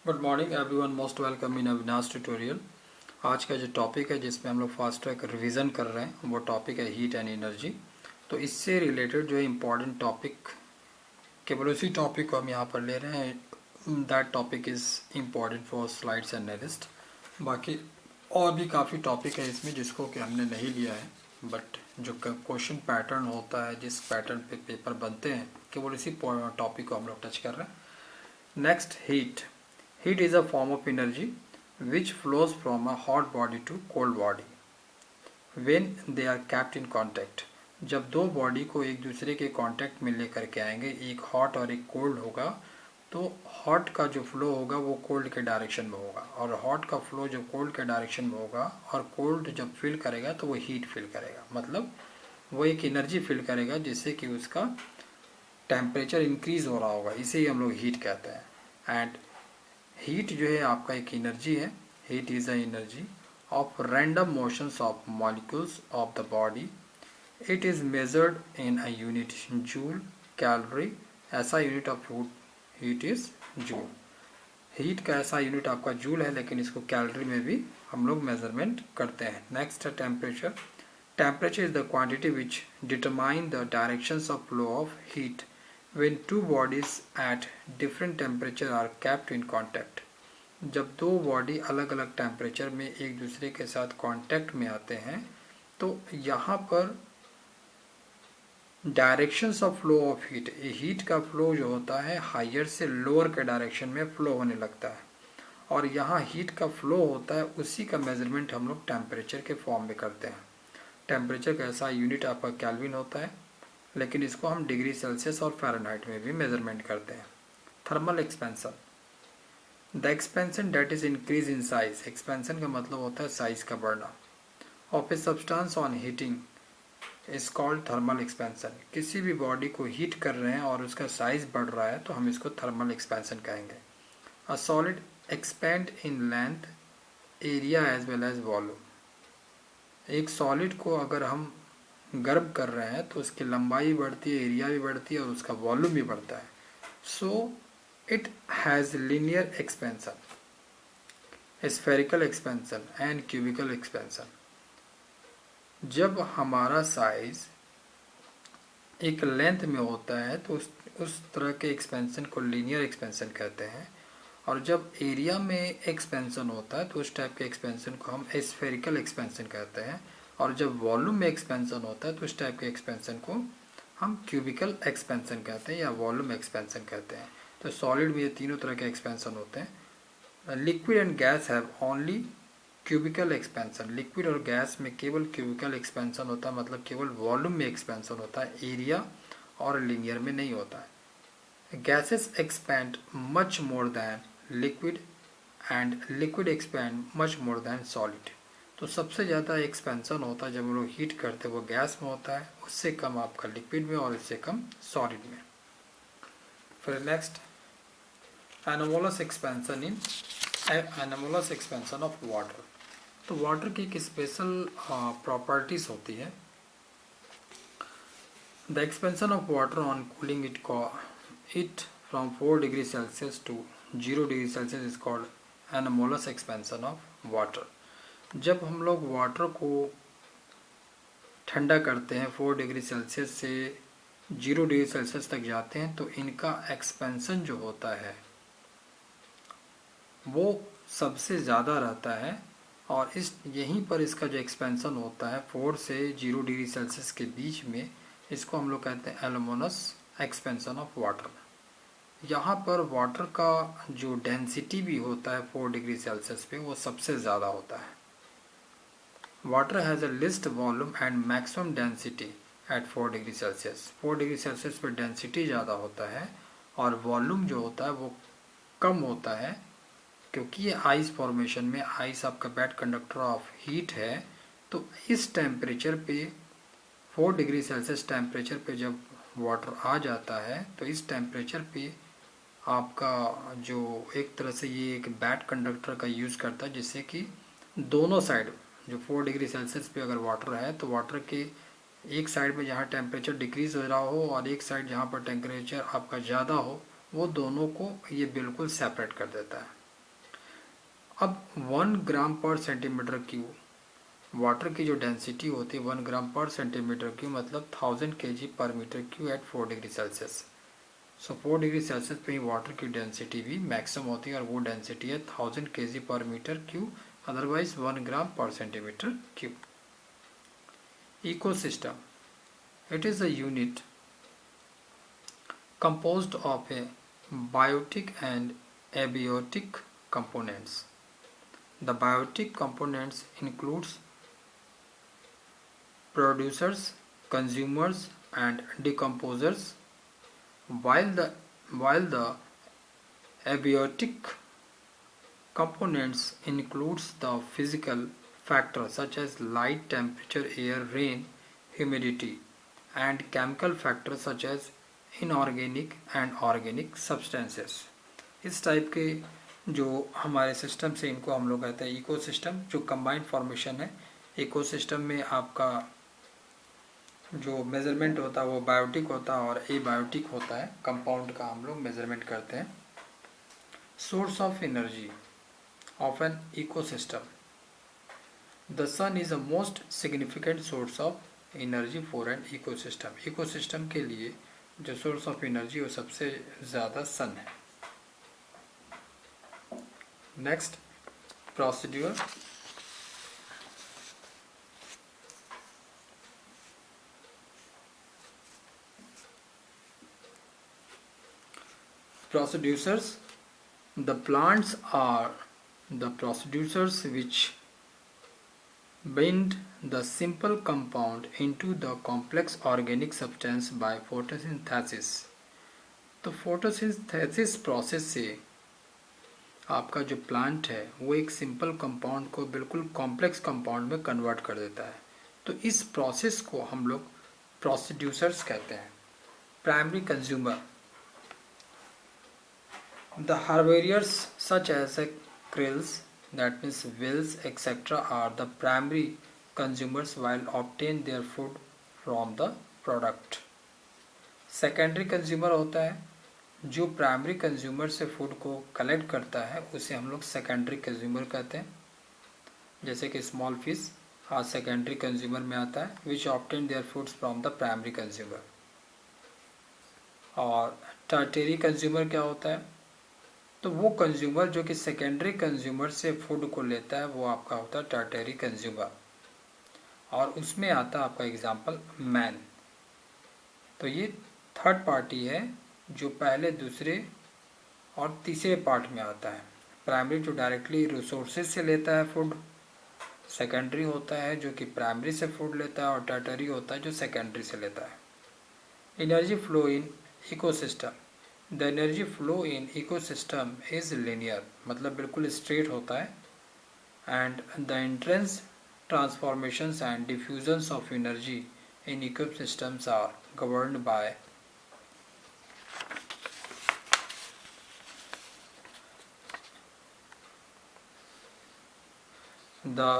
Good morning everyone, most welcome in Avinash tutorial. आज का जो टॉपिक है जिसमें हम लोग फास्ट ट्रैक रिवीजन कर रहे हैं वो टॉपिक है हीट एंड एनर्जी। तो इससे रिलेटेड जो है इम्पॉर्टेंट टॉपिक, केवल उसी टॉपिक को हम यहाँ पर ले रहे हैं। That topic is important for slides and analyst. बाकी और भी काफ़ी टॉपिक है इसमें जिसको कि हमने नहीं लिया है, बट जो क्वेश्चन पैटर्न होता है, जिस पैटर्न पे पेपर बनते हैं, केवल इसी टॉपिक को हम लोग टच कर रहे हैं। Next, heat. Heat is a form of energy which flows from a hot body to cold body when they are kept in contact। जब दो बॉडी को एक दूसरे के कांटेक्ट में लेकर के आएंगे, एक हॉट और एक कोल्ड होगा, तो हॉट का जो फ्लो होगा वो कोल्ड के डायरेक्शन में होगा, और हॉट का फ्लो जो कोल्ड के डायरेक्शन में होगा, और कोल्ड जब फील करेगा तो वो हीट फील करेगा। मतलब वो एक एनर्जी फील करेगा जिससे कि उसका टेम्परेचर इंक्रीज हो रहा होगा। इसे ही हम लोग हीट कहते हैं। एंड हीट जो है आपका एक एनर्जी है। Heat is a energy of random motions of molecules of the body. It is measured in a unit joule calorie. ऐसा unit of heat is joule. Heat का ऐसा यूनिट आपका जूल है, लेकिन इसको कैलोरी में भी हम लोग मेजरमेंट करते हैं। नेक्स्ट है temperature. Temperature is the quantity which determine the directions of flow of heat when two bodies at different temperature are kept in contact। जब दो बॉडी अलग अलग टेम्परेचर में एक दूसरे के साथ कांटेक्ट में आते हैं, तो यहाँ पर directions of flow of heat, heat का फ्लो जो होता है हायर से लोअर के डायरेक्शन में फ्लो होने लगता है, और यहाँ हीट का फ्लो होता है, उसी का मेजरमेंट हम लोग टेम्परेचर के फॉर्म में करते हैं। टेम्परेचर का ऐसा यूनिट आपका केल्विन होता है, लेकिन इसको हम डिग्री सेल्सियस और फ़ारेनहाइट में भी मेजरमेंट करते हैं। Thermal expansion. The expansion that is increase in size. Expansion का मतलब होता है साइज का बढ़ना। Of a substance on heating is called thermal expansion. किसी भी बॉडी को हीट कर रहे हैं और उसका साइज बढ़ रहा है तो हम इसको थर्मल एक्सपेंशन कहेंगे। A solid expand in length, area as well as volume. एक सॉलिड को अगर हम गर्म कर रहे हैं तो उसकी लंबाई बढ़ती है, एरिया भी बढ़ती है, और उसका वॉल्यूम भी बढ़ता है। So it has linear expansion, spherical expansion and cubical expansion. जब हमारा साइज एक लेंथ में होता है तो उस तरह के एक्सपेंशन को लीनियर एक्सपेंशन कहते हैं, और जब एरिया में एक्सपेंशन होता है तो उस टाइप के एक्सपेंशन को हम स्फेरिकल एक्सपेंशन कहते हैं, और जब वॉल्यूम में एक्सपेंशन होता है तो उस टाइप के एक्सपेंशन को हम क्यूबिकल एक्सपेंशन कहते हैं या वॉल्यूम एक्सपेंशन कहते हैं। तो सॉलिड में ये तीनों तरह के एक्सपेंशन होते हैं। Liquid and gas have only cubical expansion. Liquid और गैस में केवल क्यूबिकल एक्सपेंशन होता है, मतलब केवल वॉल्यूम में एक्सपेंशन होता है, एरिया और लीनियर में नहीं होता है। Gases expand much more than liquid and liquid expand much more than solid. तो सबसे ज़्यादा एक्सपेंशन होता है जब हम लोग हीट करते हैं वो गैस में होता है, उससे कम आपका लिक्विड में, और इससे कम सॉलिड में। फिर next, anomalous expansion in anomalous expansion of water. तो वाटर की एक स्पेशल प्रॉपर्टीज होती है। The expansion of water on cooling it from 4 degree Celsius to 0 degree Celsius is called anomalous expansion of water. जब हम लोग वाटर को ठंडा करते हैं 4 डिग्री सेल्सियस से 0 डिग्री सेल्सियस तक जाते हैं, तो इनका एक्सपेंशन जो होता है वो सबसे ज़्यादा रहता है, और यहीं पर इसका जो एक्सपेंशन होता है 4 से 0 डिग्री सेल्सियस के बीच में, इसको हम लोग कहते हैं एनोमोलस एक्सपेंशन ऑफ वाटर। यहाँ पर वाटर का जो डेंसिटी भी होता है 4 डिग्री सेल्सियस पे, वो सबसे ज़्यादा होता है। Water has a list volume and maximum density at 4 degree Celsius. 4 degree Celsius पर डेंसिटी ज़्यादा होता है और वॉल्यूम जो होता है वो कम होता है, क्योंकि ये आइस फॉर्मेशन में, आइस आपका बैड कंडक्टर ऑफ हीट है। तो इस टेम्परेचर पे 4 डिग्री सेल्सियस टेम्परेचर पे जब वाटर आ जाता है, तो इस टेम्परेचर पे आपका जो एक तरह से ये एक बैड कंडक्टर का यूज़ करता है, जिससे कि दोनों साइड, जो 4 डिग्री सेल्सियस पे अगर वाटर है तो वाटर के एक साइड में जहाँ टेम्परेचर डिक्रीज़ हो रहा हो और एक साइड जहाँ पर टेम्परेचर आपका ज़्यादा हो, वो दोनों को ये बिल्कुल सेपरेट कर देता है। अब 1 ग्राम पर सेंटीमीटर क्यूब वाटर की जो डेंसिटी होती है 1 ग्राम पर सेंटीमीटर क्यूब मतलब 1000 kg पर metre cube at 4 degree Celsius. So 4 degree Celsius पे ही वाटर की डेंसिटी भी मैक्सिमम होती है और वो डेंसिटी है 1000 kg पर मीटर क्यूब, अदरवाइज 1 ग्राम पर centimetre cube. Ecosystem, it is a unit composed of a biotic and abiotic components. The biotic components includes producers, consumers and decomposers, while the abiotic components includes the physical factors such as light, temperature, air, rain, humidity and chemical factors such as inorganic and organic substances। इस type के जो हमारे system से इनको हम लोग कहते हैं इकोसिस्टम। जो कंबाइंड फॉर्मेशन है इकोसिस्टम में आपका जो मेजरमेंट होता है वो बायोटिक होता है और एबायोटिक होता है, कंपाउंड का हम लोग मेजरमेंट करते हैं। Source of energy of an ecosystem, the sun is a most significant source of energy for an ecosystem. Ecosystem के लिए जो सोर्स ऑफ एनर्जी वो सबसे ज़्यादा सन है। Next, procedure. Producers, the plants are the producers which bind the simple compound into the complex organic substance by photosynthesis। तो photosynthesis process से आपका जो प्लांट है वो एक सिंपल कंपाउंड को बिल्कुल कॉम्प्लेक्स कंपाउंड में कन्वर्ट कर देता है। तो इस प्रोसेस को हम लोग प्रोड्यूसर्स कहते हैं। Primary consumer, the herbivores such as krills, that means whales etc. are the primary consumers while obtain their food from the product। Secondary consumer होता है जो प्राइमरी कंज्यूमर से फूड को कलेक्ट करता है, उसे हम लोग सेकेंडरी कंज्यूमर कहते हैं। जैसे कि small fish as secondary consumer में आता है, which obtain their foods from the primary consumer. और टर्टियरी कंज्यूमर क्या होता है, तो वो कंज्यूमर जो कि सेकेंडरी कंज्यूमर से फूड को लेता है वो आपका होता है टर्टियरी कंज्यूमर। और उसमें आता है आपका एग्जांपल मैन। तो ये थर्ड पार्टी है जो पहले, दूसरे और तीसरे पार्ट में आता है। प्राइमरी जो डायरेक्टली रिसोर्सेज से लेता है फूड, सेकेंडरी होता है जो कि प्राइमरी से फूड लेता है, और टर्टियरी होता है जो सेकेंडरी से लेता है। Energy flow in ecosystem, the energy flow in ecosystem is linear, मतलब बिल्कुल स्ट्रेट होता है। And the entrance, transformations and diffusions of energy in ecosystems are governed by the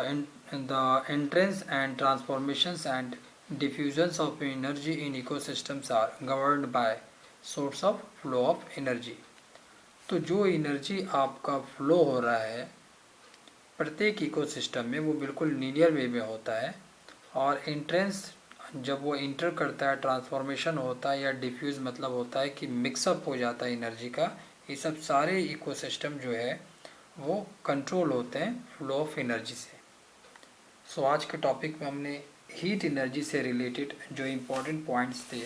entrance and transformations and diffusions of energy in ecosystems are governed by source of flow of energy। तो जो energy आपका flow हो रहा है प्रत्येक ecosystem में वो बिल्कुल लीनियर वे में होता है, और एंट्रेंस जब वो इंटर करता है, ट्रांसफॉर्मेशन होता है या डिफ्यूज़ मतलब होता है कि मिक्सअप हो जाता है एनर्जी का, ये सब सारे इकोसिस्टम जो है वो कंट्रोल होते हैं फ्लो ऑफ एनर्जी से। सो आज के टॉपिक में हमने हीट एनर्जी से रिलेटेड जो इम्पोर्टेंट पॉइंट्स थे,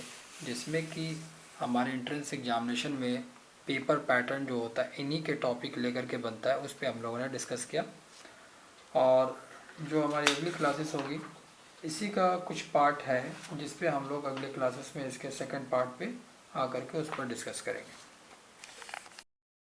जिसमें कि हमारे एंट्रेंस एग्जामिनेशन में पेपर पैटर्न जो होता है इन्हीं के टॉपिक लेकर के बनता है, उस पर हम लोगों ने डिस्कस किया। और जो हमारी अगली क्लासेस होगी इसी का कुछ पार्ट है जिस पे हम लोग अगले क्लासेस में इसके सेकंड पार्ट पे आकर के उस पर डिस्कस करेंगे।